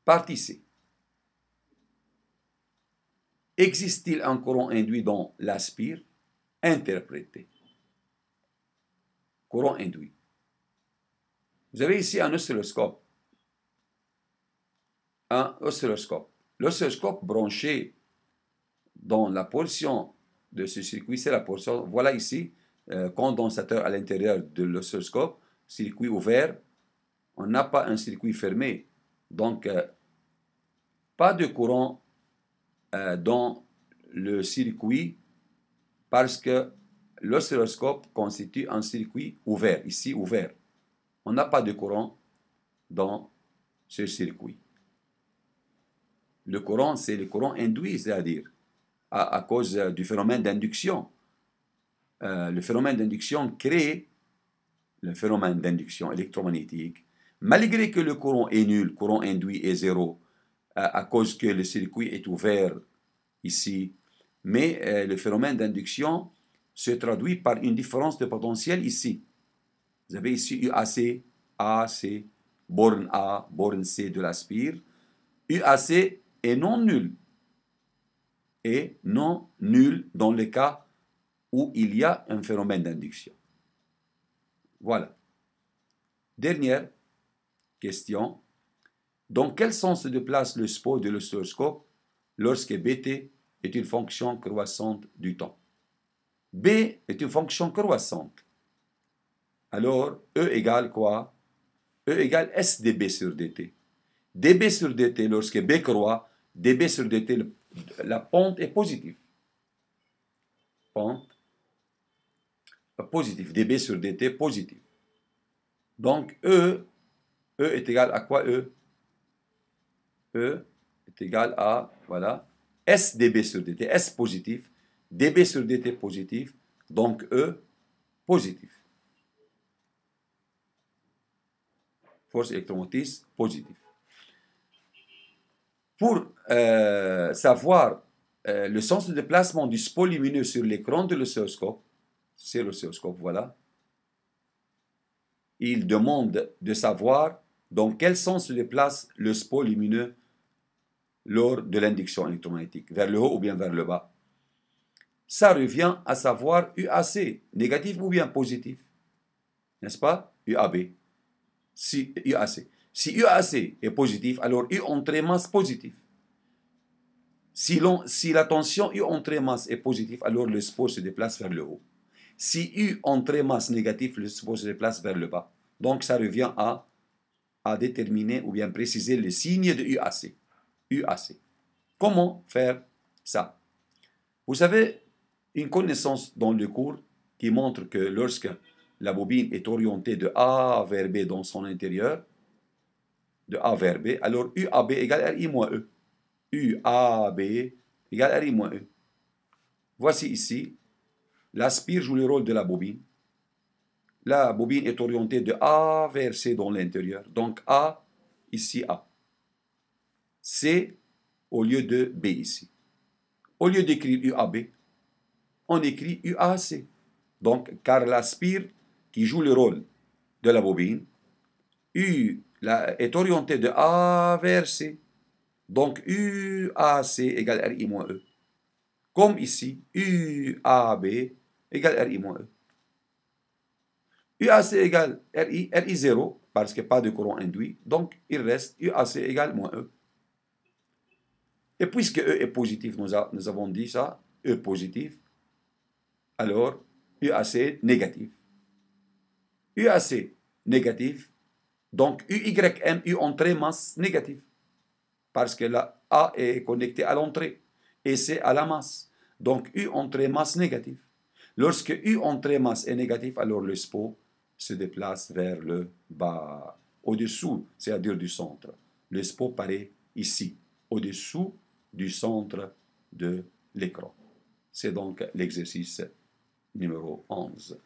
Partie C. Existe-t-il un courant induit dans l'aspire? Interprété. Courant induit. Vous avez ici un oscilloscope. Un oscilloscope. L'oscilloscope branché dans la portion de ce circuit, c'est la portion, voilà ici, condensateur à l'intérieur de l'oscilloscope, circuit ouvert. On n'a pas un circuit fermé. Donc, pas de courant dans le circuit parce que l'oscilloscope constitue un circuit ouvert, ici ouvert. On n'a pas de courant dans ce circuit. Le courant, c'est le courant induit, c'est-à-dire à cause du phénomène d'induction. Le phénomène d'induction crée le phénomène d'induction électromagnétique. Malgré que le courant est nul, courant induit est zéro, à cause que le circuit est ouvert ici, mais le phénomène d'induction se traduit par une différence de potentiel ici. Vous avez ici UAC, AC, borne A, borne C de l'aspire. UAC est non nul. Et non nul dans le cas où il y a un phénomène d'induction. Voilà. Dernière question. Dans quel sens se déplace le SPO de l'oscilloscope lorsque Bt est une fonction croissante du temps? B est une fonction croissante. Alors, E égale quoi? E égale S dB sur dt. dB sur dt, lorsque B croît, dB sur dt, la pente est positive. Pente positive. dB sur dt positive. Donc, E est égal à quoi E? E est égal à, voilà, S dB sur dt. S positif, dB sur dt positif, donc E positif. Force électromotrice positive. Pour savoir le sens de déplacement du spot lumineux sur l'écran de l'oscilloscope, c'est l'oscilloscope, voilà, il demande de savoir dans quel sens se déplace le spot lumineux lors de l'induction électromagnétique, vers le haut ou bien vers le bas. Ça revient à savoir UAC, négatif ou bien positif, n'est-ce pas? UAB, si UAC. Si UAC est positif, alors U entrée masse positive. Si la tension U entrée masse est positive, alors le spot se déplace vers le haut. Si U entrée masse négative, le spot se déplace vers le bas. Donc ça revient à déterminer ou bien préciser le signe de UAC. UAC. Comment faire ça? Vous avez une connaissance dans le cours qui montre que lorsque la bobine est orientée de A vers B dans son intérieur, de A vers B, alors UAB égale RI moins E. UAB égale RI moins E. Voici ici, l'aspire joue le rôle de la bobine. La bobine est orientée de A vers C dans l'intérieur. Donc A, ici A. C au lieu de B ici. Au lieu d'écrire UAB, on écrit UAC. Donc, car l'aspire qui joue le rôle de la bobine, U est orienté de A vers C. Donc, UAC égale RI moins E. Comme ici, UAB égale RI moins E. UAC égale RI 0, parce qu'il n'y a pas de courant induit. Donc, il reste UAC égale moins E. Et puisque E est positif, nous avons dit ça, E positif, alors UAC négatif. UAC négatif, donc UYM, U entrée masse négative. Parce que la A est connectée à l'entrée et C à la masse. Donc U entrée masse négative. Lorsque U entrée masse est négative, alors le SPO se déplace vers le bas, au-dessous, c'est-à-dire du centre. Le SPO paraît ici, au-dessous du centre de l'écran. C'est donc l'exercice numéro 11.